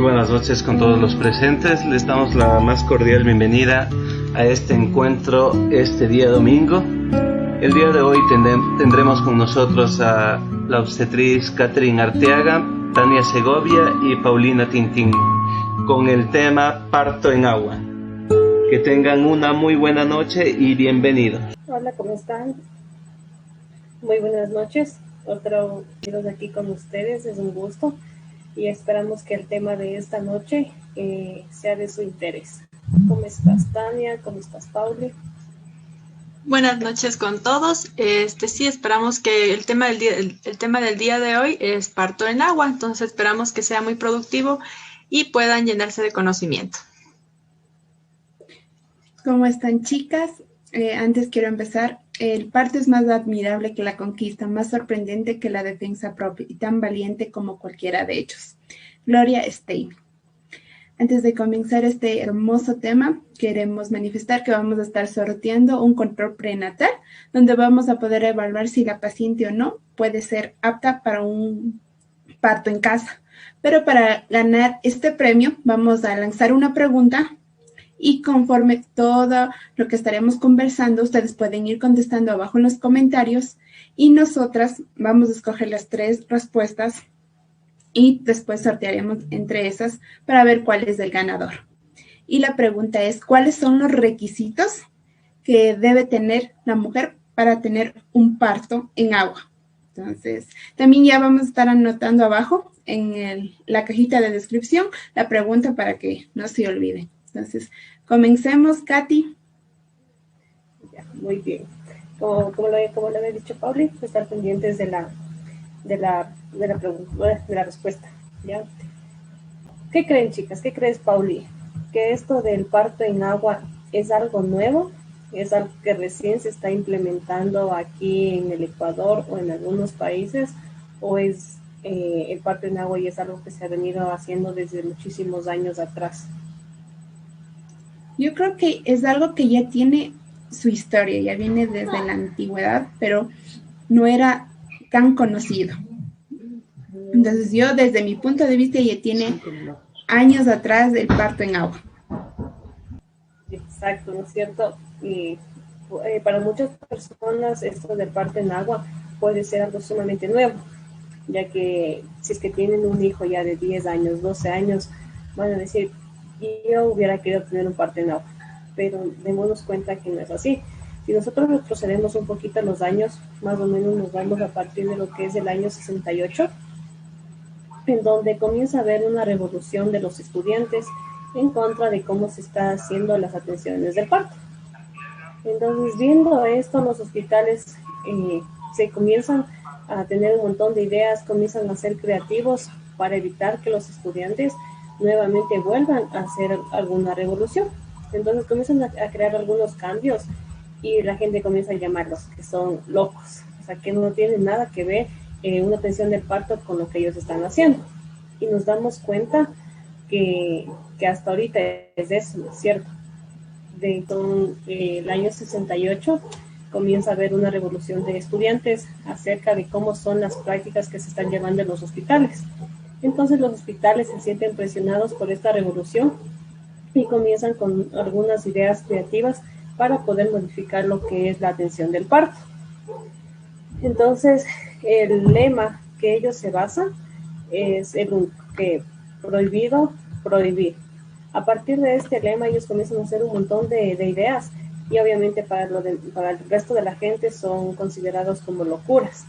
buenas noches con todos los presentes. Les damos la más cordial bienvenida a este encuentro este día domingo. El día de hoy tendremos con nosotros a la obstetriz Catherine Arteaga, Tania Segovia y Paulina Tintín con el tema Parto en Agua. Que tengan una muy buena noche y bienvenidos. Hola, ¿cómo están? Muy buenas noches. Otro video aquí con ustedes, es un gusto y esperamos que el tema de esta noche sea de su interés. ¿Cómo estás, Tania? ¿Cómo estás, Pauli? Buenas noches con todos. Sí, esperamos que el tema del día de hoy es parto en agua, entonces esperamos que sea muy productivo y puedan llenarse de conocimiento. ¿Cómo están, chicas? Antes quiero empezar. El parto es más admirable que la conquista, más sorprendente que la defensa propia y tan valiente como cualquiera de ellos. Gloria Steinem. Antes de comenzar este hermoso tema, queremos manifestar que vamos a estar sorteando un control prenatal, donde vamos a poder evaluar si la paciente o no puede ser apta para un parto en casa. Pero para ganar este premio, vamos a lanzar una pregunta y conforme todo lo que estaremos conversando, ustedes pueden ir contestando abajo en los comentarios y nosotras vamos a escoger las 3 respuestas y después sortearemos entre esas para ver cuál es el ganador. Y la pregunta es, ¿cuáles son los requisitos que debe tener la mujer para tener un parto en agua? Entonces, también ya vamos a estar anotando abajo en la cajita de descripción la pregunta para que no se olviden. Entonces, comencemos, Katy. Ya, muy bien. Como lo había dicho Pauli, estar pendientes de la respuesta. ¿Ya? ¿Qué creen, chicas? ¿Qué crees, Pauli? ¿Que esto del parto en agua es algo nuevo? ¿Es algo que recién se está implementando aquí en el Ecuador o en algunos países? ¿O es el parto en agua y es algo que se ha venido haciendo desde muchísimos años atrás? Yo creo que es algo que ya tiene su historia, ya viene desde la antigüedad, pero no era tan conocido. Entonces yo, desde mi punto de vista, ya tiene años atrás el parto en agua. Exacto, ¿no es cierto? Y para muchas personas esto del parto en agua puede ser algo sumamente nuevo, ya que si es que tienen un hijo ya de 10 años, 12 años, van a decir, yo hubiera querido tener un parto en agua, pero démonos cuenta que no es así. Si nosotros retrocedemos un poquito en los años, más o menos nos vamos a partir de lo que es el año 68, en donde comienza a haber una revolución de los estudiantes en contra de cómo se está haciendo las atenciones del parto. Entonces, viendo esto, los hospitales se comienzan a tener un montón de ideas, comienzan a ser creativos para evitar que los estudiantes nuevamente vuelvan a hacer alguna revolución. Entonces comienzan a crear algunos cambios y la gente comienza a llamarlos que son locos, o sea, que no tienen nada que ver una atención del parto con lo que ellos están haciendo. Y nos damos cuenta que hasta ahorita es eso, ¿no es cierto? El año 68 comienza a haber una revolución de estudiantes acerca de cómo son las prácticas que se están llevando en los hospitales. Entonces los hospitales se sienten presionados por esta revolución y comienzan con algunas ideas creativas para poder modificar lo que es la atención del parto. Entonces el lema que ellos se basan es que prohibido, prohibir. A partir de este lema ellos comienzan a hacer un montón de ideas y obviamente para el resto de la gente son considerados como locuras.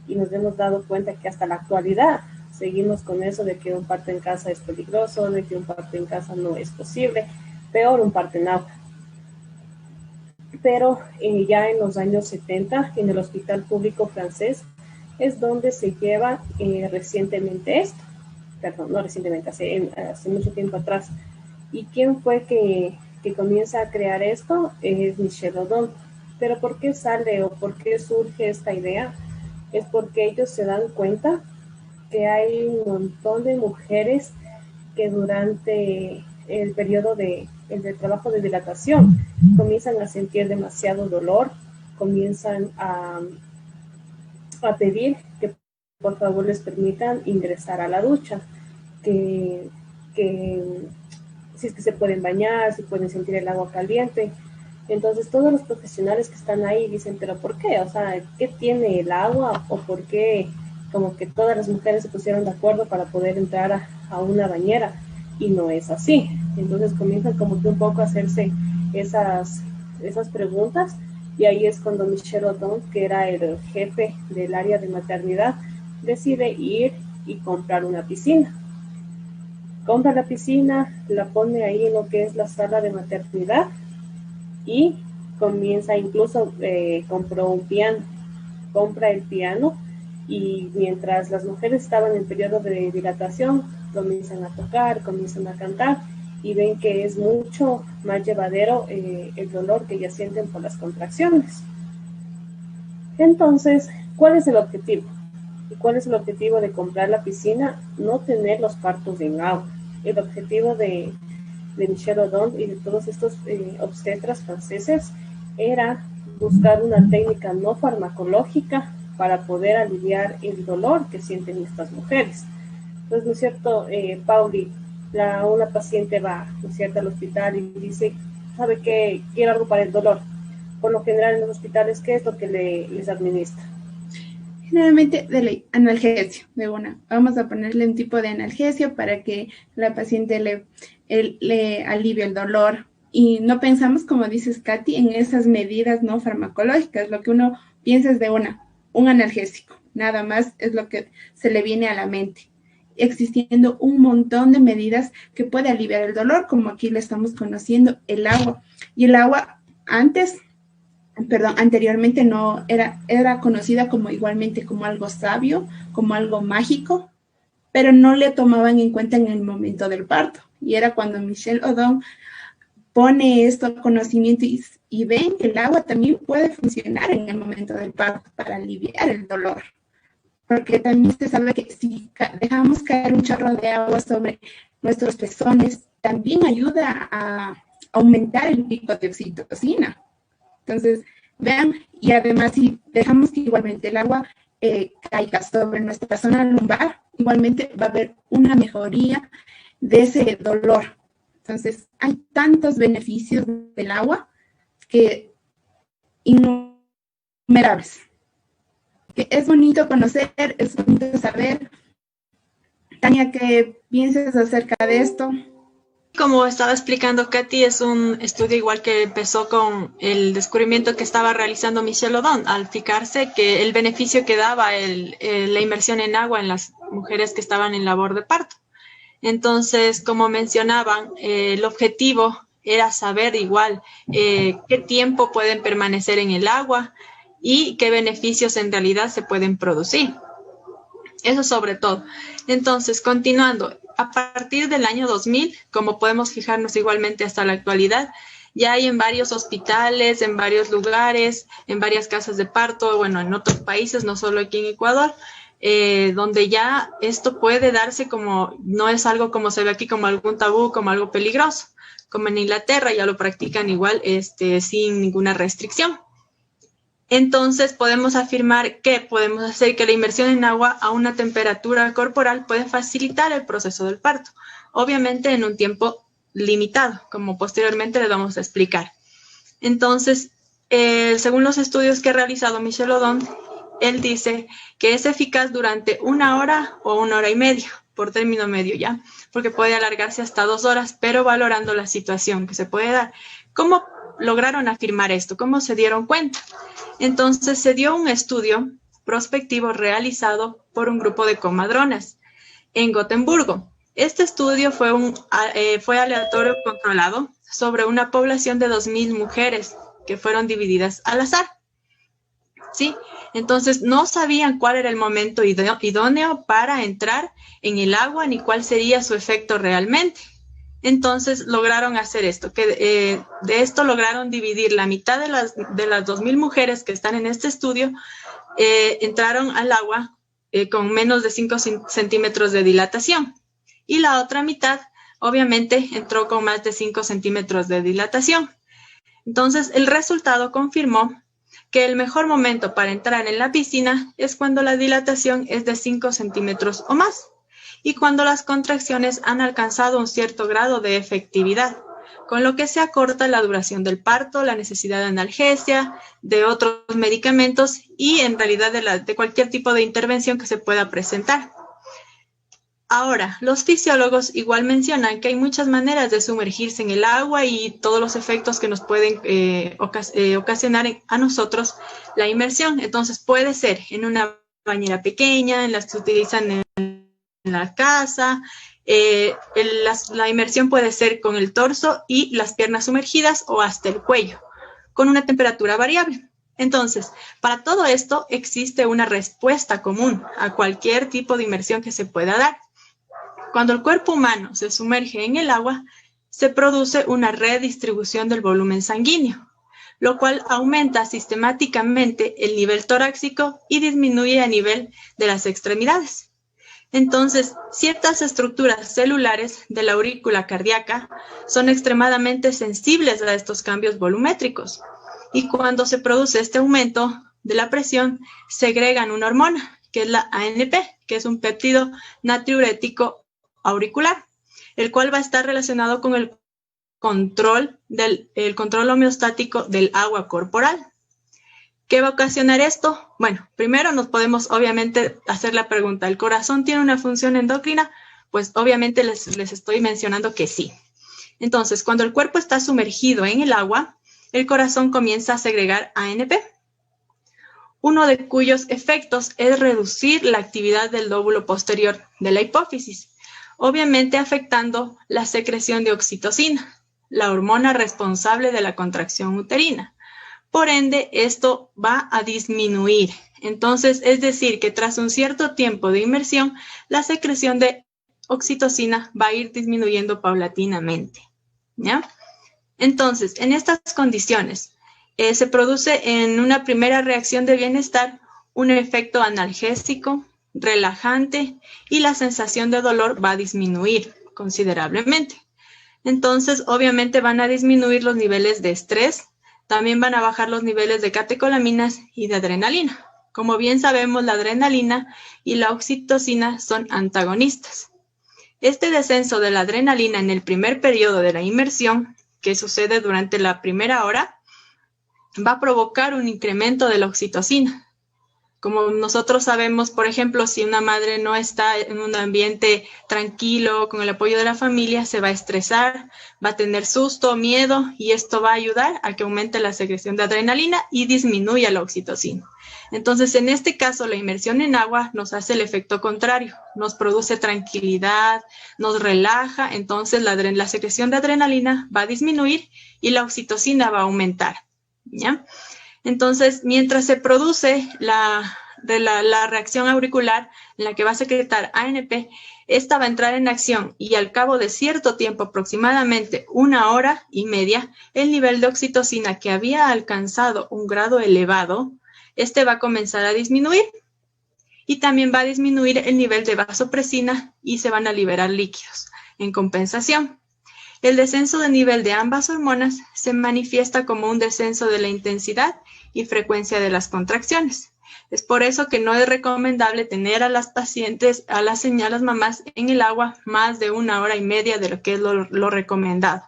Y nos hemos dado cuenta que hasta la actualidad seguimos con eso de que un parto en casa es peligroso, de que un parto en casa no es posible, peor un parto en agua. Pero ya en los años 70, en el hospital público francés, es donde se lleva recientemente esto. Perdón, no recientemente, hace mucho tiempo atrás. ¿Y quién fue que comienza a crear esto? Es Michel Odon. ¿Pero por qué sale o por qué surge esta idea? Es porque ellos se dan cuenta que hay un montón de mujeres que durante el periodo del trabajo de dilatación comienzan a sentir demasiado dolor, comienzan a pedir que por favor les permitan ingresar a la ducha, que si es que se pueden bañar, si pueden sentir el agua caliente. Entonces todos los profesionales que están ahí dicen, pero ¿por qué? O sea, ¿qué tiene el agua? ¿O por qué como que todas las mujeres se pusieron de acuerdo para poder entrar a una bañera? Y no es así. Entonces comienzan como que un poco a hacerse esas preguntas, y ahí es cuando Michel Odon, que era el jefe del área de maternidad, decide ir y comprar una piscina. Compra la piscina, la pone ahí en lo que es la sala de maternidad, y comienza, incluso compró un piano, compra el piano, y mientras las mujeres estaban en periodo de dilatación, comienzan a tocar, comienzan a cantar, y ven que es mucho más llevadero el dolor que ellas sienten por las contracciones. Entonces, ¿cuál es el objetivo? ¿Y cuál es el objetivo de comprar la piscina? No tener los partos en agua. El objetivo de Michel Odon y de todos estos obstetras franceses era buscar una técnica no farmacológica para poder aliviar el dolor que sienten estas mujeres. Entonces, ¿no es cierto, Pauli? Una paciente va, ¿no es cierto?, al hospital y dice, ¿sabe qué? Quiero algo para el dolor. Por lo general en los hospitales, ¿qué es lo que les administra? Generalmente de ley, analgesio, de una. Vamos a ponerle un tipo de analgesio para que la paciente le alivie el dolor. Y no pensamos, como dices, Katy, en esas medidas no farmacológicas. Lo que uno piensa es de un analgésico. Nada más es lo que se le viene a la mente. Existiendo un montón de medidas que puede aliviar el dolor, como aquí le estamos conociendo, el agua. Y el agua anteriormente no era conocida como igualmente como algo sabio, como algo mágico, pero no le tomaban en cuenta en el momento del parto. Y era cuando Michel Odon pone esto al conocimiento y ven que el agua también puede funcionar en el momento del parto para aliviar el dolor. Porque también se sabe que si dejamos caer un chorro de agua sobre nuestros pezones, también ayuda a aumentar el pico de oxitocina. Entonces, vean, y además si dejamos que igualmente el agua caiga sobre nuestra zona lumbar, igualmente va a haber una mejoría de ese dolor. Entonces, hay tantos beneficios del agua que innumerables. Que es bonito conocer, es bonito saber. Tania, ¿qué piensas acerca de esto? Como estaba explicando Katy, es un estudio igual que empezó con el descubrimiento que estaba realizando Michel Odon al fijarse que el beneficio que daba la inmersión en agua en las mujeres que estaban en labor de parto. Entonces, como mencionaban, el objetivo era saber igual qué tiempo pueden permanecer en el agua y qué beneficios en realidad se pueden producir. Eso sobre todo. Entonces, continuando, a partir del año 2000, como podemos fijarnos igualmente hasta la actualidad, ya hay en varios hospitales, en varios lugares, en varias casas de parto, bueno, en otros países, no solo aquí en Ecuador, donde ya esto puede darse como, no es algo como se ve aquí como algún tabú, como algo peligroso, como en Inglaterra ya lo practican igual sin ninguna restricción. Entonces podemos afirmar que podemos hacer que la inmersión en agua a una temperatura corporal puede facilitar el proceso del parto, obviamente en un tiempo limitado, como posteriormente les vamos a explicar. Entonces, según los estudios que ha realizado Michel Odon, él dice que es eficaz durante 1 hora o 1 hora y media, por término medio ya, porque puede alargarse hasta 2 horas, pero valorando la situación que se puede dar. ¿Cómo lograron afirmar esto? ¿Cómo se dieron cuenta? Entonces se dio un estudio prospectivo realizado por un grupo de comadronas en Gotemburgo. Este estudio fue aleatorio controlado sobre una población de 2,000 mujeres que fueron divididas al azar. ¿Sí? Entonces no sabían cuál era el momento idóneo para entrar en el agua ni cuál sería su efecto realmente. Entonces lograron hacer esto, que de esto lograron dividir la mitad de las 2,000 mujeres que están en este estudio, entraron al agua con menos de 5 centímetros de dilatación. Y la otra mitad, obviamente, entró con más de 5 centímetros de dilatación. Entonces, el resultado confirmó que el mejor momento para entrar en la piscina es cuando la dilatación es de 5 centímetros o más. y cuando las contracciones han alcanzado un cierto grado de efectividad, con lo que se acorta la duración del parto, la necesidad de analgesia, de otros medicamentos y en realidad de cualquier tipo de intervención que se pueda presentar. Ahora, los fisiólogos igual mencionan que hay muchas maneras de sumergirse en el agua y todos los efectos que nos pueden ocasionar a nosotros la inmersión. Entonces puede ser en una bañera pequeña, en las que se utilizan en la casa. La inmersión puede ser con el torso y las piernas sumergidas o hasta el cuello, con una temperatura variable. Entonces, para todo esto existe una respuesta común a cualquier tipo de inmersión que se pueda dar. Cuando el cuerpo humano se sumerge en el agua, se produce una redistribución del volumen sanguíneo, lo cual aumenta sistemáticamente el nivel torácico y disminuye a nivel de las extremidades. Entonces, ciertas estructuras celulares de la aurícula cardíaca son extremadamente sensibles a estos cambios volumétricos, y cuando se produce este aumento de la presión, segregan una hormona, que es la ANP, que es un péptido natriurético auricular, el cual va a estar relacionado con el control homeostático del agua corporal. ¿Qué va a ocasionar esto? Bueno, primero nos podemos obviamente hacer la pregunta, ¿el corazón tiene una función endocrina? Pues obviamente les estoy mencionando que sí. Entonces, cuando el cuerpo está sumergido en el agua, el corazón comienza a segregar ANP, uno de cuyos efectos es reducir la actividad del lóbulo posterior de la hipófisis, obviamente afectando la secreción de oxitocina, la hormona responsable de la contracción uterina. Por ende, esto va a disminuir. Entonces, es decir, que tras un cierto tiempo de inmersión, la secreción de oxitocina va a ir disminuyendo paulatinamente, ¿ya? Entonces, en estas condiciones, se produce en una primera reacción de bienestar un efecto analgésico, relajante, y la sensación de dolor va a disminuir considerablemente. Entonces, obviamente van a disminuir los niveles de estrés, también van a bajar los niveles de catecolaminas y de adrenalina. Como bien sabemos, la adrenalina y la oxitocina son antagonistas. Este descenso de la adrenalina en el primer periodo de la inmersión, que sucede durante la primera hora, va a provocar un incremento de la oxitocina. Como nosotros sabemos, por ejemplo, si una madre no está en un ambiente tranquilo, con el apoyo de la familia, se va a estresar, va a tener susto, miedo, y esto va a ayudar a que aumente la secreción de adrenalina y disminuya la oxitocina. Entonces, en este caso, la inmersión en agua nos hace el efecto contrario, nos produce tranquilidad, nos relaja, entonces la secreción de adrenalina va a disminuir y la oxitocina va a aumentar, ¿ya? Entonces, mientras se produce la reacción auricular en la que va a secretar ANP, esta va a entrar en acción y al cabo de cierto tiempo, aproximadamente 1 hora y media, el nivel de oxitocina que había alcanzado un grado elevado, este va a comenzar a disminuir y también va a disminuir el nivel de vasopresina y se van a liberar líquidos en compensación. El descenso de nivel de ambas hormonas se manifiesta como un descenso de la intensidad y frecuencia de las contracciones. Es por eso que no es recomendable tener a las pacientes, a las mamás en el agua más de 1 hora y media de lo que es lo recomendado.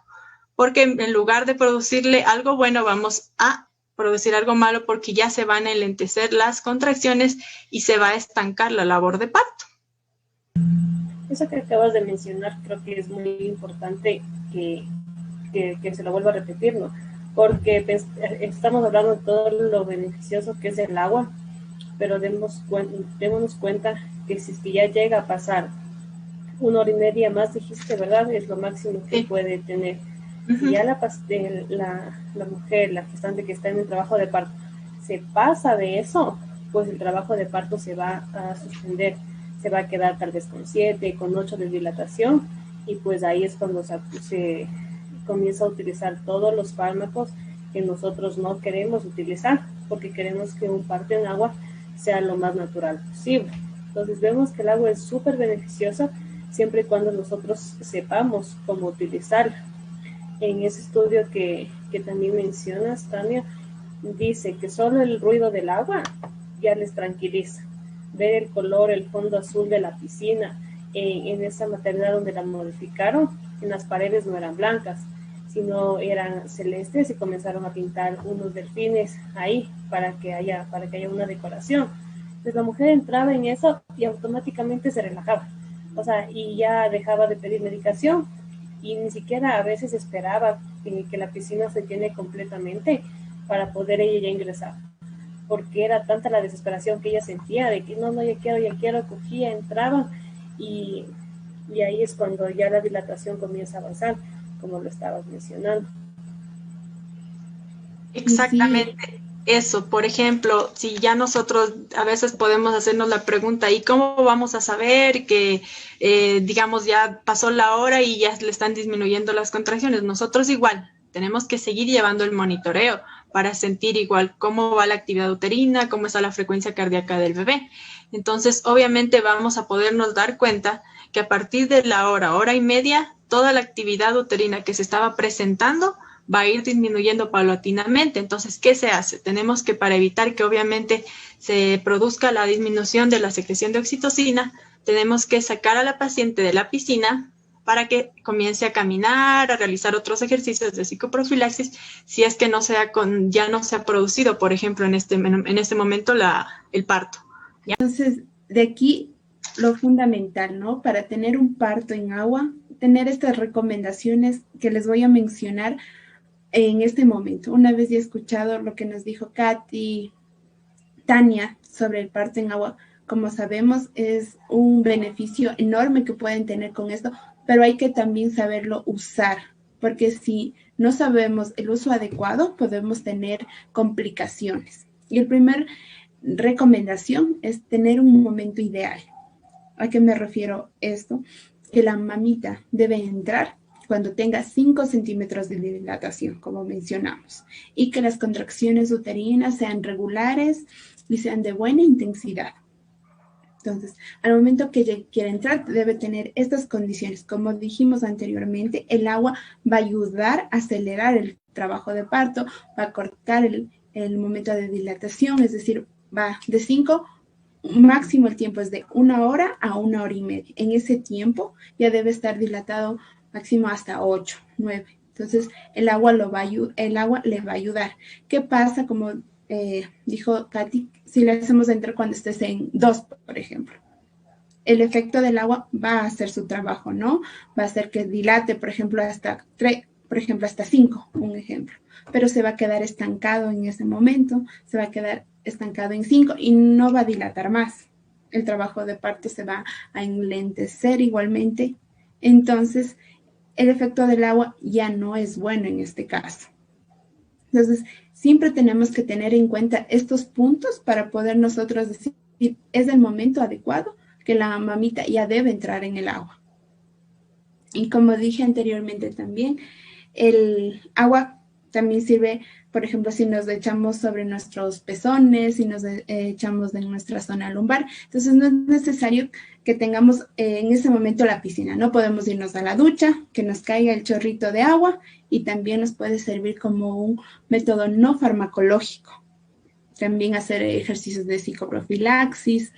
Porque en lugar de producirle algo bueno, vamos a producir algo malo porque ya se van a enlentecer las contracciones y se va a estancar la labor de parto. Eso que acabas de mencionar creo que es muy importante que se lo vuelva a repetir, ¿no? Porque estamos hablando de todo lo beneficioso que es el agua, pero démonos cuenta que si es que ya llega a pasar 1 hora y media más, dijiste, ¿verdad? Es lo máximo que puede tener. Si ya la mujer, la gestante que está en el trabajo de parto, se pasa de eso, pues el trabajo de parto se va a suspender. Se va a quedar tal vez con 7, con 8 de dilatación, y pues ahí es cuando se comienza a utilizar todos los fármacos que nosotros no queremos utilizar, porque queremos que un parto en agua sea lo más natural posible. Entonces vemos que el agua es súper beneficiosa siempre y cuando nosotros sepamos cómo utilizarla. En ese estudio que también mencionas, Tania, dice que solo el ruido del agua ya les tranquiliza. Ver el color, el fondo azul de la piscina en esa maternidad donde la modificaron, en las paredes no eran blancas, sino eran celestes y comenzaron a pintar unos delfines ahí para que haya una decoración. Entonces la mujer entraba en eso y automáticamente se relajaba, o sea, y ya dejaba de pedir medicación y ni siquiera a veces esperaba que la piscina se llene completamente para poder ella ya ingresar, porque era tanta la desesperación que ella sentía de que no, ya quiero, cogía, entraba y ahí es cuando ya la dilatación comienza a avanzar, como lo estabas mencionando. Exactamente. Eso, por ejemplo, si ya nosotros a veces podemos hacernos la pregunta, ¿y cómo vamos a saber que, digamos, ya pasó la hora y ya le están disminuyendo las contracciones? Nosotros igual tenemos que seguir llevando el monitoreo para sentir igual cómo va la actividad uterina, cómo está la frecuencia cardíaca del bebé. Entonces, obviamente vamos a podernos dar cuenta que a partir de la hora y media, toda la actividad uterina que se estaba presentando va a ir disminuyendo paulatinamente. Entonces, ¿qué se hace? Tenemos que, para evitar que obviamente se produzca la disminución de la secreción de oxitocina, tenemos que sacar a la paciente de la piscina para que comience a caminar, a realizar otros ejercicios de psicoprofilaxis, si es que ya no se ha producido, por ejemplo, en este momento el parto. ¿Ya? Entonces, de aquí lo fundamental, ¿no? Para tener un parto en agua, tener estas recomendaciones que les voy a mencionar en este momento. Una vez ya he escuchado lo que nos dijo Katy, Tania, sobre el parto en agua. Como sabemos, es un beneficio enorme que pueden tener con esto, pero hay que también saberlo usar, porque si no sabemos el uso adecuado, podemos tener complicaciones. Y el primer recomendación es tener un momento ideal. ¿A qué me refiero esto? Que la mamita debe entrar cuando tenga 5 centímetros de dilatación, como mencionamos, y que las contracciones uterinas sean regulares y sean de buena intensidad. Entonces, al momento que ella quiera entrar, debe tener estas condiciones. Como dijimos anteriormente, el agua va a ayudar a acelerar el trabajo de parto, va a cortar el momento de dilatación, es decir, va de 5, máximo el tiempo es de 1 hora a 1 hora y media. En ese tiempo ya debe estar dilatado máximo hasta 8, 9. Entonces, el agua le va a ayudar. ¿Qué pasa? Como dijo Katy, si le hacemos entrar cuando estés en 2, por ejemplo. El efecto del agua va a hacer su trabajo, ¿no? Va a hacer que dilate, por ejemplo, hasta 3, por ejemplo, hasta 5, un ejemplo. Pero se va a quedar estancado en ese momento, se va a quedar estancado en 5 y no va a dilatar más. El trabajo de parto se va a enlentecer igualmente. Entonces, el efecto del agua ya no es bueno en este caso. Entonces, siempre tenemos que tener en cuenta estos puntos para poder nosotros decir, es el momento adecuado que la mamita ya debe entrar en el agua. Y como dije anteriormente también, el agua también sirve, por ejemplo, si nos echamos sobre nuestros pezones, si nos echamos de nuestra zona lumbar. Entonces, no es necesario que tengamos en ese momento la piscina. No podemos irnos a la ducha, que nos caiga el chorrito de agua, y también nos puede servir como un método no farmacológico. También hacer ejercicios de psicoprofilaxis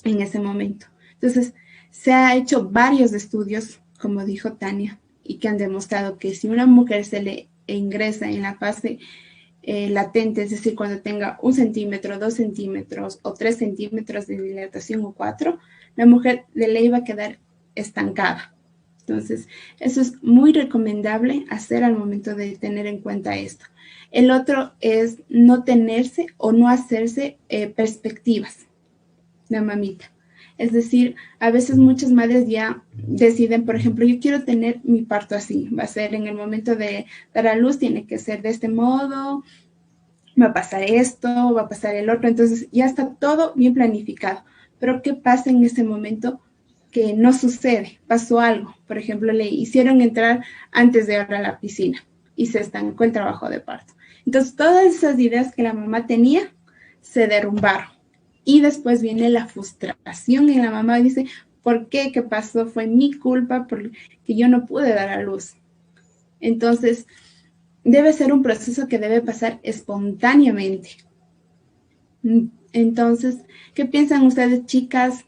en ese momento. Entonces, se ha hecho varios estudios, como dijo Tania, y que han demostrado que si una mujer se le ingresa en la fase latente, es decir, cuando tenga 1 centímetro, 2 centímetros o 3 centímetros de dilatación o 4, la mujer de ley va a quedar estancada. Entonces, eso es muy recomendable hacer al momento de tener en cuenta esto. El otro es no tenerse o no hacerse perspectivas de mamita. Es decir, a veces muchas madres ya deciden, por ejemplo, yo quiero tener mi parto así, va a ser en el momento de dar a luz, tiene que ser de este modo, va a pasar esto, va a pasar el otro, entonces ya está todo bien planificado. Pero ¿qué pasa en ese momento que no sucede? Pasó algo, por ejemplo, le hicieron entrar antes de ir a la piscina y se estancó el trabajo de parto. Entonces, todas esas ideas que la mamá tenía se derrumbaron. Y después viene la frustración y la mamá dice, ¿por qué? ¿Qué pasó? Fue mi culpa porque yo no pude dar a luz. Entonces, debe ser un proceso que debe pasar espontáneamente. Entonces, ¿qué piensan ustedes, chicas?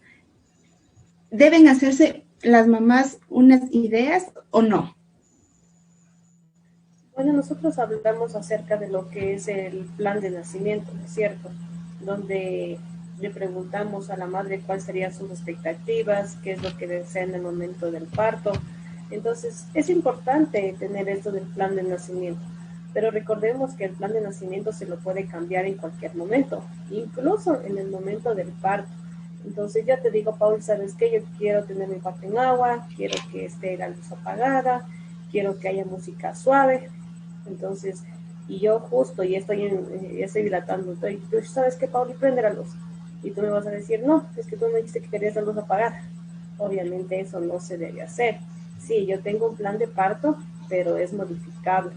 ¿deben hacerse las mamás unas ideas o no? Bueno, nosotros hablamos acerca de lo que es el plan de nacimiento, ¿no es cierto? Donde le preguntamos a la madre cuáles serían sus expectativas, qué es lo que desea en el momento del parto. Entonces, es importante tener esto del plan de nacimiento, pero recordemos que el plan de nacimiento se lo puede cambiar en cualquier momento, incluso en el momento del parto. Entonces, yo te digo, Paul, ¿sabes qué? Yo quiero tener mi parto en agua, quiero que esté la luz apagada, quiero que haya música suave. Entonces, y yo justo, ya estoy dilatando, ¿sabes qué, Pauli? Prende la luz. Y tú me vas a decir, no, es que tú me dijiste que querías la luz apagada. Obviamente eso no se debe hacer. Sí, yo tengo un plan de parto, pero es modificable.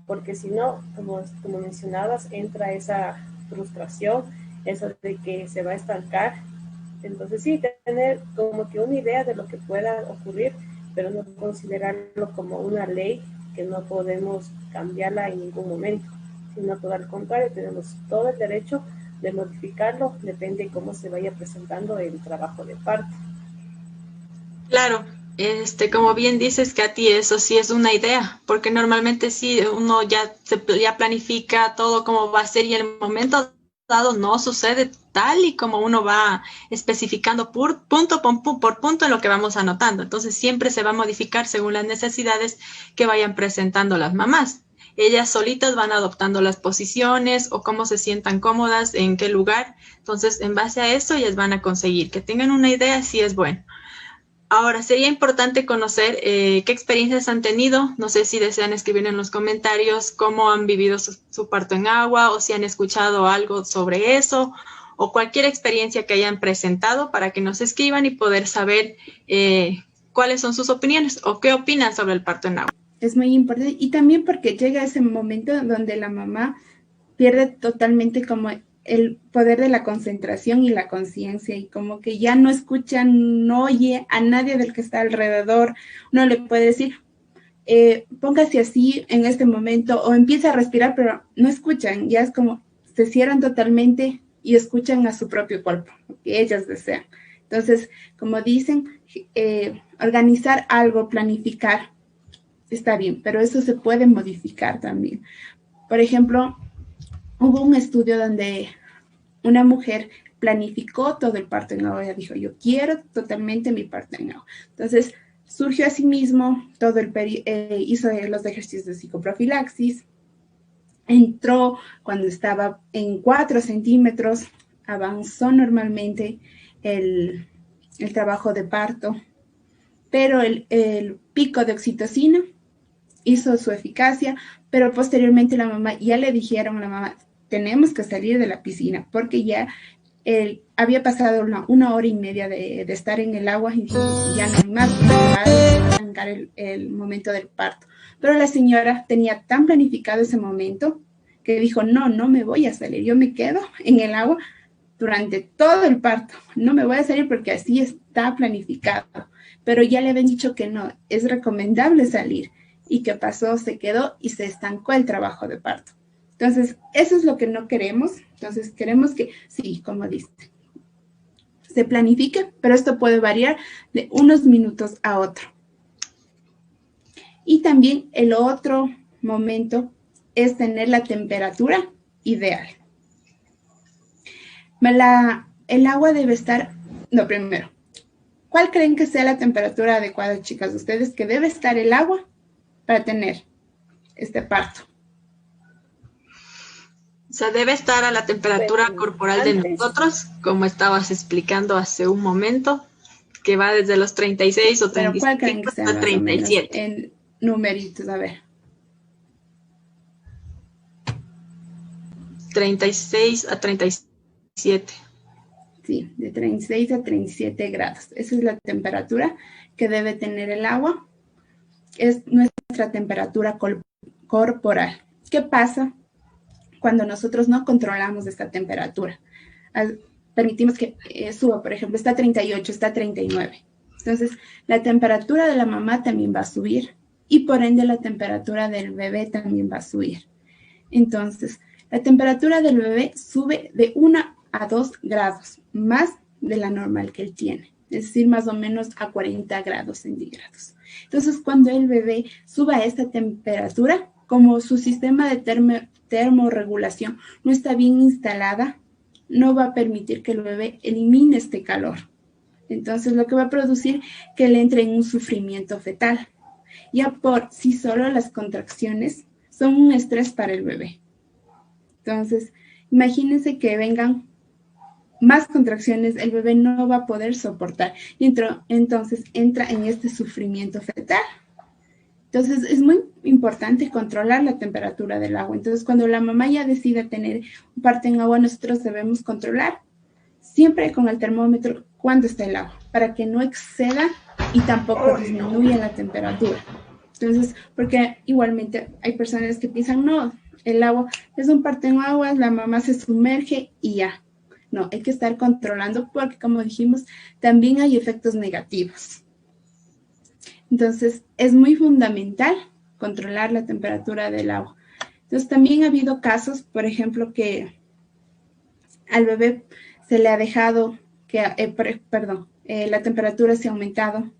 Porque si no, como mencionabas, entra esa frustración, eso de que se va a estancar. Entonces sí, tener como que una idea de lo que pueda ocurrir, pero no considerarlo como una ley que no podemos cambiarla en ningún momento, sino todo al contrario, tenemos todo el derecho de modificarlo, depende de cómo se vaya presentando el trabajo de parto. Claro, como bien dices, Katy, eso sí es una idea, porque normalmente sí uno ya planifica todo cómo va a ser y en el momento dado no sucede tal y como uno va especificando por punto en lo que vamos anotando. Entonces siempre se va a modificar según las necesidades que vayan presentando las mamás. Ellas solitas van adoptando las posiciones o cómo se sientan cómodas, en qué lugar. Entonces, en base a eso, ellas van a conseguir que tengan una idea, si es bueno. Ahora, sería importante conocer qué experiencias han tenido. No sé si desean escribir en los comentarios cómo han vivido su parto en agua o si han escuchado algo sobre eso o cualquier experiencia que hayan presentado para que nos escriban y poder saber cuáles son sus opiniones o qué opinan sobre el parto en agua. Es muy importante y también porque llega ese momento donde la mamá pierde totalmente como el poder de la concentración y la conciencia y como que ya no escucha, no oye a nadie del que está alrededor. Uno le puede decir, póngase así en este momento o empieza a respirar, pero no escuchan, ya es como se cierran totalmente y escuchan a su propio cuerpo, lo que ellas desean. Entonces, como dicen, organizar algo, planificar, está bien, pero eso se puede modificar también. Por ejemplo, hubo un estudio donde una mujer planificó todo el parto en agua. Ella dijo, yo quiero totalmente mi parto en agua. Entonces, surgió a sí mismo, hizo los ejercicios de psicoprofilaxis, entró cuando estaba en 4 centímetros, avanzó normalmente el trabajo de parto, pero el pico de oxitocina hizo su eficacia, pero posteriormente la mamá, ya le dijeron a la mamá, tenemos que salir de la piscina, porque ya había pasado una hora y media de estar en el agua y ya no hay más, va a arrancar el momento del parto. Pero la señora tenía tan planificado ese momento que dijo, no me voy a salir, yo me quedo en el agua durante todo el parto, no me voy a salir porque así está planificado. Pero ya le habían dicho que no, es recomendable salir. ¿Y qué pasó? Se quedó y se estancó el trabajo de parto. Entonces, eso es lo que no queremos. Entonces, queremos que, sí, como dice, se planifique, pero esto puede variar de unos minutos a otro. Y también el otro momento es tener la temperatura ideal. El agua debe estar, primero, ¿cuál creen que sea la temperatura adecuada, chicas, ustedes, que debe estar el agua para tener este parto? O sea, debe estar a la temperatura corporal de nosotros, como estabas explicando hace un momento, que va desde los 36 o 35 hasta 37. En numeritos, a ver. 36 a 37. Sí, de 36 a 37 grados. Esa es la temperatura que debe tener el agua. Es nuestra temperatura corporal. ¿Qué pasa cuando nosotros no controlamos esta temperatura? Permitimos que suba, por ejemplo, está a 38, está a 39. Entonces, la temperatura de la mamá también va a subir y por ende la temperatura del bebé también va a subir. Entonces, la temperatura del bebé sube de 1 a 2 grados más de la normal que él tiene. es decir, más o menos a 40 grados centígrados. Entonces, cuando el bebé suba a esta temperatura, como su sistema de termorregulación no está bien instalada, no va a permitir que el bebé elimine este calor. Entonces, lo que va a producir que le entre en un sufrimiento fetal. Ya por sí solo las contracciones son un estrés para el bebé. Entonces, imagínense que vengan más contracciones, el bebé no va a poder soportar y entonces entra en este sufrimiento fetal. Entonces, es muy importante controlar la temperatura del agua. Entonces, cuando la mamá ya decida tener un parto en agua, nosotros debemos controlar siempre con el termómetro cuándo está el agua, para que no exceda y tampoco disminuya la temperatura. Entonces, porque igualmente hay personas que piensan, no, el agua es un parto en agua, la mamá se sumerge y ya. No, hay que estar controlando porque, como dijimos, también hay efectos negativos. Entonces, es muy fundamental controlar la temperatura del agua. Entonces, también ha habido casos, por ejemplo, que al bebé se le ha dejado que, la temperatura se ha aumentado.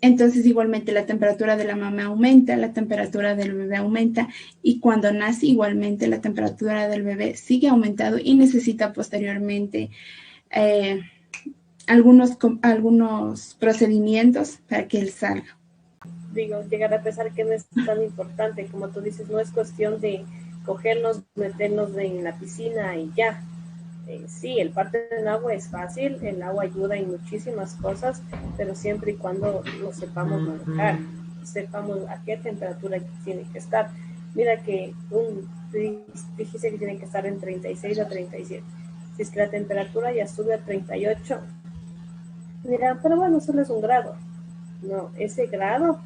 Entonces, igualmente, la temperatura de la mamá aumenta, la temperatura del bebé aumenta, y cuando nace, igualmente, la temperatura del bebé sigue aumentando y necesita posteriormente algunos procedimientos para que él salga. Digo, llegar a pensar que no es tan importante, como tú dices, no es cuestión de cogernos, meternos en la piscina y ya. Sí, el parto en agua es fácil, el agua ayuda en muchísimas cosas, pero siempre y cuando lo sepamos manejar, sepamos a qué temperatura tiene que estar. Mira que dijiste que tiene que estar en 36 a 37. Si es que la temperatura ya sube a 38, mira, pero bueno, solo es un grado. No, ese grado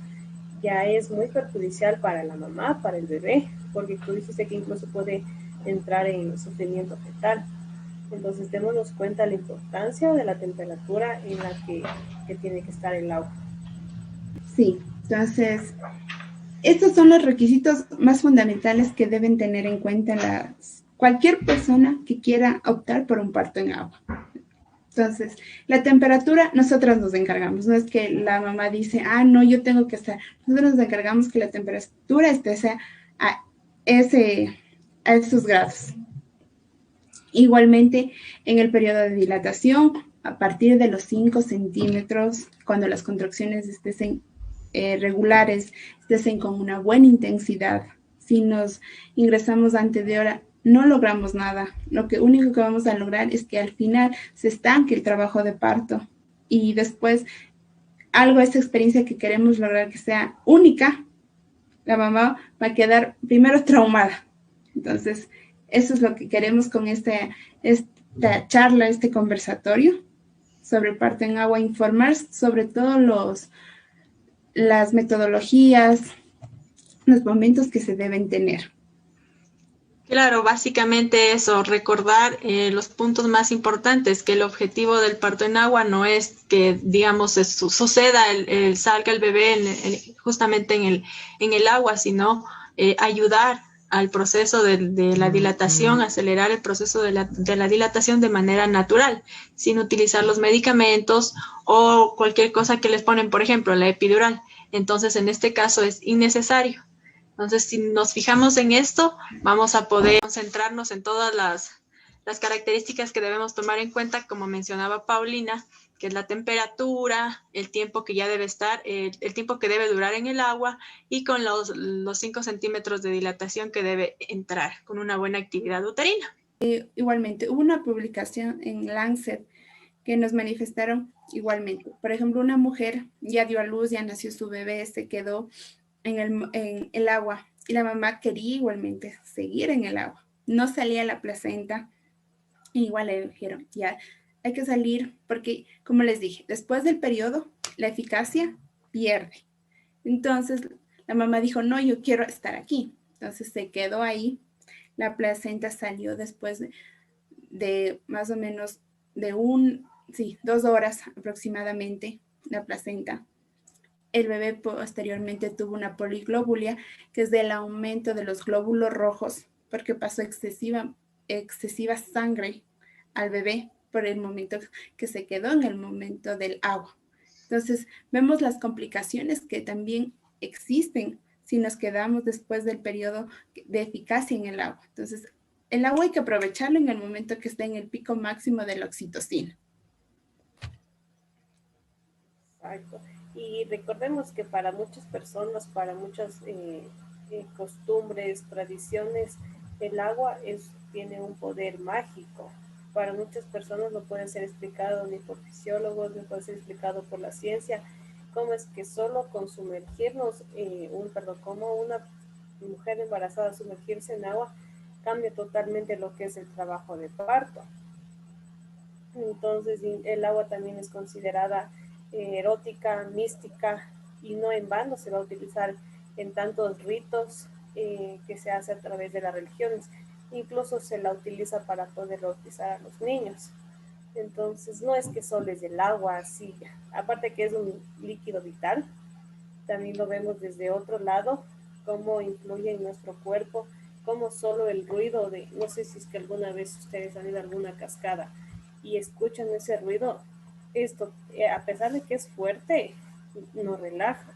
ya es muy perjudicial para la mamá, para el bebé, porque tú dijiste que incluso puede entrar en sufrimiento fetal. Entonces, démonos cuenta de la importancia de la temperatura en la que tiene que estar el agua. Sí, entonces, estos son los requisitos más fundamentales que deben tener en cuenta cualquier persona que quiera optar por un parto en agua. Entonces, la temperatura, nosotras nos encargamos. No es que la mamá dice, no, yo tengo que estar. Nosotros nos encargamos que la temperatura esté a esos grados. Igualmente, en el periodo de dilatación, a partir de los 5 centímetros, cuando las contracciones estén regulares, estén con una buena intensidad. Si nos ingresamos antes de hora, no logramos nada. Lo único que vamos a lograr es que al final se estanque el trabajo de parto y después esa experiencia que queremos lograr que sea única, la mamá va a quedar primero traumada. Entonces, eso es lo que queremos con esta charla, este conversatorio sobre el parto en agua, informar sobre todo las metodologías, los momentos que se deben tener. Claro, básicamente eso, recordar los puntos más importantes, que el objetivo del parto en agua no es que, digamos, suceda, salga el bebé justamente en el agua, sino ayudar al proceso de la dilatación, acelerar el proceso de la dilatación de manera natural, sin utilizar los medicamentos o cualquier cosa que les ponen, por ejemplo, la epidural. Entonces, en este caso es innecesario. Entonces, si nos fijamos en esto, vamos a poder concentrarnos en todas las características que debemos tomar en cuenta, como mencionaba Paulina, que es la temperatura, el tiempo que ya debe estar, el tiempo que debe durar en el agua y con los 5 centímetros de dilatación que debe entrar con una buena actividad uterina. Igualmente, hubo una publicación en Lancet que nos manifestaron igualmente. Por ejemplo, una mujer ya dio a luz, ya nació su bebé, se quedó en el agua y la mamá quería igualmente seguir en el agua. No salía la placenta. Igual le dijeron, ya hay que salir porque, como les dije, después del periodo, la eficacia pierde. Entonces, la mamá dijo, no, yo quiero estar aquí. Entonces, se quedó ahí. La placenta salió después de más o menos 2 horas aproximadamente, la placenta. El bebé posteriormente tuvo una poliglobulia, que es del aumento de los glóbulos rojos, porque pasó excesiva sangre al bebé por el momento que se quedó en el momento del agua. Entonces, vemos las complicaciones que también existen si nos quedamos después del periodo de eficacia en el agua. Entonces, el agua hay que aprovecharlo en el momento que esté en el pico máximo de la oxitocina. Exacto. Y recordemos que para muchas personas, para muchas costumbres, tradiciones, el agua tiene un poder mágico. Para muchas personas no puede ser explicado ni por fisiólogos, ni puede ser explicado por la ciencia, cómo es que solo con sumergirnos, como una mujer embarazada sumergirse en agua, cambia totalmente lo que es el trabajo de parto. Entonces, el agua también es considerada erótica, mística, y no en vano se va a utilizar en tantos ritos que se hace a través de las religiones. Incluso se la utiliza para poder bautizar a los niños. Entonces, no es que solo es el agua, así, aparte que es un líquido vital, también lo vemos desde otro lado, cómo influye en nuestro cuerpo, cómo solo el ruido de, no sé si es que alguna vez ustedes han ido a alguna cascada y escuchan ese ruido, esto, a pesar de que es fuerte, nos relaja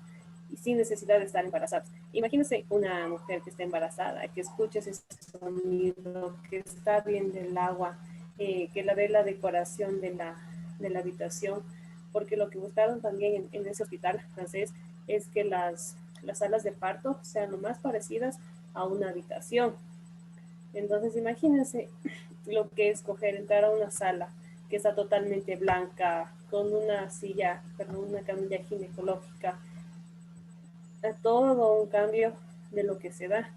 y sin necesidad de estar embarazadas. Imagínense una mujer que está embarazada, que escuche ese sonido, que está viendo el agua, que la ve la decoración de la habitación, porque lo que buscaron también en ese hospital francés es que las salas de parto sean lo más parecidas a una habitación. Entonces imagínense lo que es entrar a una sala que está totalmente blanca, con una una camilla ginecológica, a todo un cambio de lo que se da.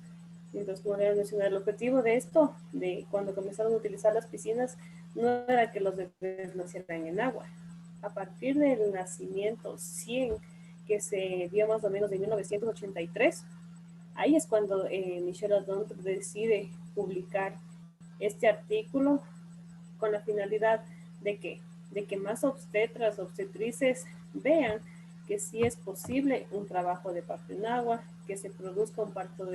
Entonces, como les mencioné, el objetivo de esto, de cuando comenzaron a utilizar las piscinas, no era que los bebés nacieran en agua. A partir del nacimiento 100, que se dio más o menos en 1983, ahí es cuando Michel Adon decide publicar este artículo con la finalidad de que más obstetras, obstetrices vean que sí es posible un trabajo de parto en agua, que se produzca un parto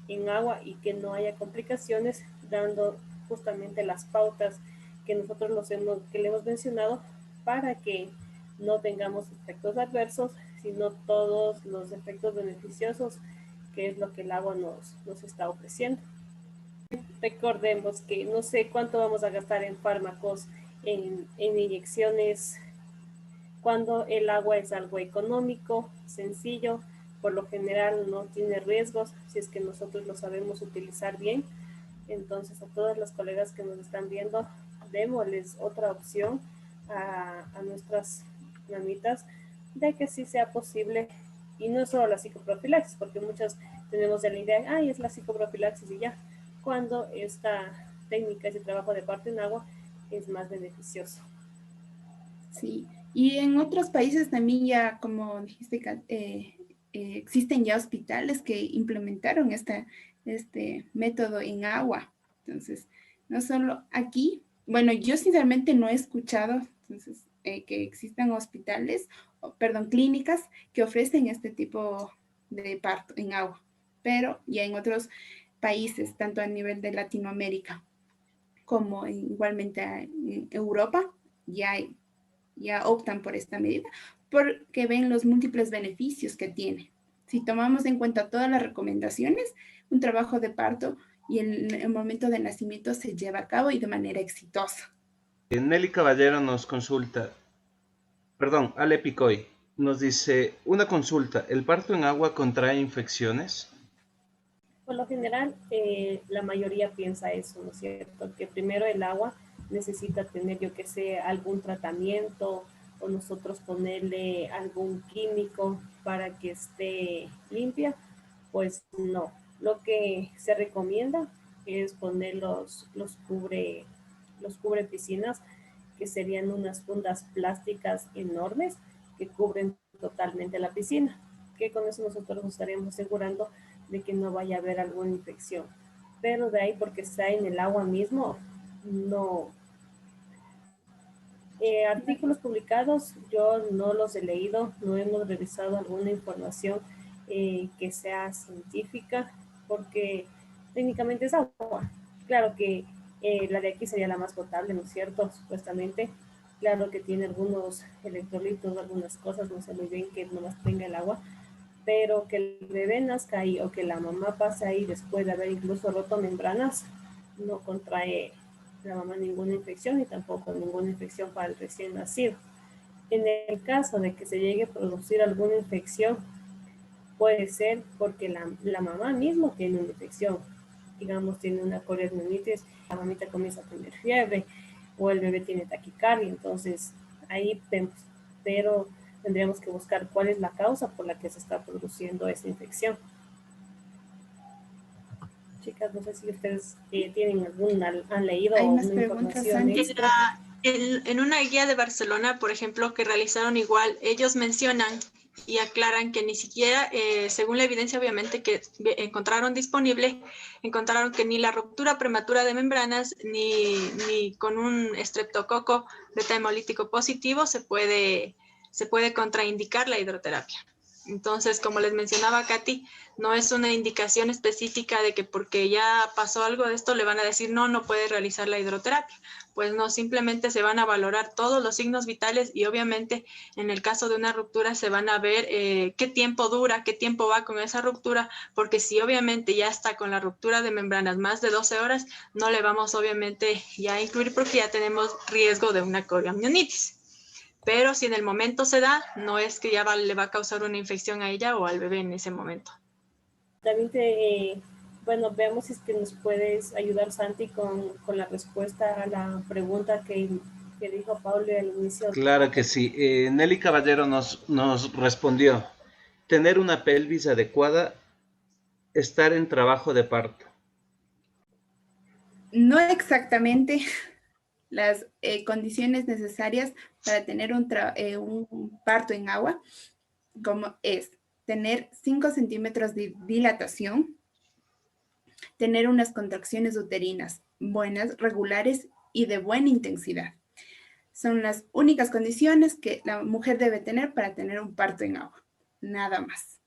en agua y que no haya complicaciones, dando justamente las pautas que nosotros que le hemos mencionado para que no tengamos efectos adversos, sino todos los efectos beneficiosos, que es lo que el agua nos está ofreciendo. Recordemos que no sé cuánto vamos a gastar en fármacos, en inyecciones, cuando el agua es algo económico, sencillo, por lo general no tiene riesgos, si es que nosotros lo sabemos utilizar bien. Entonces, a todas las colegas que nos están viendo, démosles otra opción a nuestras mamitas de que sí sea posible, y no solo la psicoprofilaxis, porque muchas tenemos la idea, ay, es la psicoprofilaxis y ya, cuando esta técnica, ese trabajo de parto en agua es más beneficioso. Sí, y en otros países también ya, como dijiste, existen ya hospitales que implementaron este método en agua. Entonces, no solo aquí, bueno, yo sinceramente no he escuchado que existan hospitales, clínicas que ofrecen este tipo de parto en agua, pero ya en otros países, tanto a nivel de Latinoamérica como igualmente en Europa, ya optan por esta medida porque ven los múltiples beneficios que tiene. Si tomamos en cuenta todas las recomendaciones, un trabajo de parto y el momento del nacimiento se lleva a cabo y de manera exitosa. Nelly Caballero nos consulta, perdón, Ale Picoy, nos dice, una consulta, ¿el parto en agua contrae infecciones? Por lo general, la mayoría piensa eso, ¿no es cierto? Que primero el agua necesita tener, yo que sé, algún tratamiento o nosotros ponerle algún químico para que esté limpia. Pues no. Lo que se recomienda es poner los cubre piscinas, que serían unas fundas plásticas enormes que cubren totalmente la piscina, que con eso nosotros nos estaríamos asegurando de que no vaya a haber alguna infección. Pero de ahí, porque está en el agua mismo, no. Artículos publicados yo no los he leído, no hemos revisado alguna información que sea científica, porque técnicamente es agua. Claro que La de aquí sería la más potable, ¿no es cierto? Supuestamente. Claro que tiene algunos electrolitos, algunas cosas, no sé muy bien que nomás tenga el agua, pero que el bebé nazca ahí o que la mamá pase ahí después de haber incluso roto membranas, no contrae la mamá ninguna infección y tampoco ninguna infección para el recién nacido. En el caso de que se llegue a producir alguna infección, puede ser porque la mamá mismo tiene una infección, digamos, tiene una corionitis, la mamita comienza a tener fiebre o el bebé tiene taquicardia, entonces ahí vemos, pero tendríamos que buscar cuál es la causa por la que se está produciendo esa infección. Chicas, no sé si ustedes tienen alguna, han leído ¿Hay más una preguntas, información Santi? extra. En una guía de Barcelona, por ejemplo, que realizaron igual, ellos mencionan y aclaran que ni siquiera, según la evidencia obviamente que encontraron disponible, encontraron que ni la ruptura prematura de membranas ni con un estreptococo beta hemolítico positivo se puede contraindicar la hidroterapia. Entonces, como les mencionaba Katy, no es una indicación específica de que porque ya pasó algo de esto le van a decir no puede realizar la hidroterapia. Pues no, simplemente se van a valorar todos los signos vitales y obviamente en el caso de una ruptura se van a ver qué tiempo dura, qué tiempo va con esa ruptura, porque si obviamente ya está con la ruptura de membranas más de 12 horas, no le vamos obviamente ya a incluir porque ya tenemos riesgo de una coriamnionitis. Pero si en el momento se da, no es que ya le va a causar una infección a ella o al bebé en ese momento. También bueno, veamos si es que nos puedes ayudar, Santi, con la respuesta a la pregunta que dijo Pablo al inicio. Claro que sí. Nelly Caballero nos respondió, tener una pelvis adecuada, estar en trabajo de parto. No exactamente las condiciones necesarias para tener un parto en agua, como es tener 5 centímetros de dilatación, tener unas contracciones uterinas buenas, regulares y de buena intensidad. Son las únicas condiciones que la mujer debe tener para tener un parto en agua, nada más.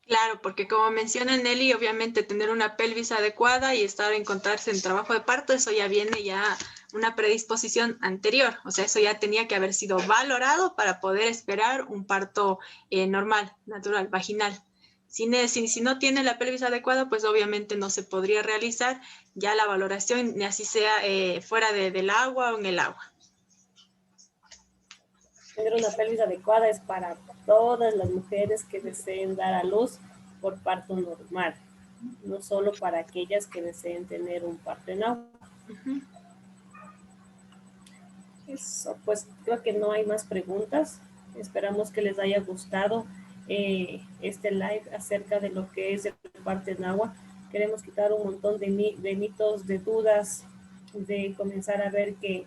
Claro, porque como menciona Nelly, obviamente tener una pelvis adecuada y encontrarse en trabajo de parto, eso ya viene ya una predisposición anterior, o sea, eso ya tenía que haber sido valorado para poder esperar un parto normal, natural, vaginal. Si no tiene la pelvis adecuada, pues obviamente no se podría realizar ya la valoración, ni así sea fuera del agua o en el agua. Tener una pelvis adecuada es para todas las mujeres que deseen dar a luz por parto normal, no solo para aquellas que deseen tener un parto en agua. Eso, pues creo que no hay más preguntas. Esperamos que les haya gustado este live acerca de lo que es el parto en agua. Queremos quitar un montón de mitos, de dudas, de comenzar a ver que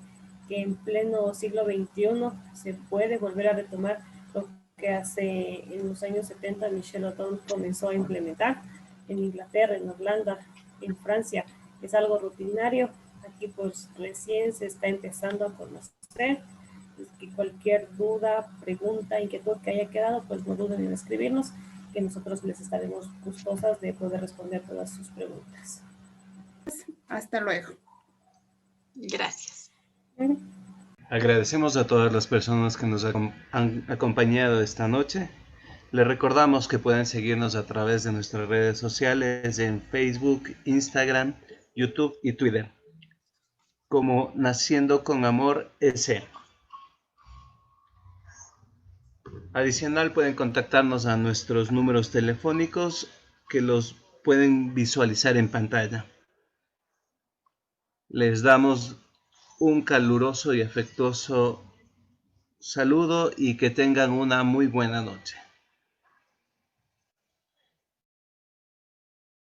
en pleno siglo XXI se puede volver a retomar lo que hace en los años 70 Michelle O'Donnell comenzó a implementar en Inglaterra, en Irlanda, en Francia. Es algo rutinario. Aquí pues recién se está empezando a conocer. Que cualquier duda, pregunta, inquietud que haya quedado, pues no duden en escribirnos, que nosotros les estaremos gustosas de poder responder todas sus preguntas. Hasta luego. Gracias. Agradecemos a todas las personas que nos han acompañado esta noche. Les recordamos que pueden seguirnos a través de nuestras redes sociales en Facebook, Instagram, YouTube y Twitter, como Naciendo con Amor S. Adicional, pueden contactarnos a nuestros números telefónicos que los pueden visualizar en pantalla. Les damos un caluroso y afectuoso saludo y que tengan una muy buena noche.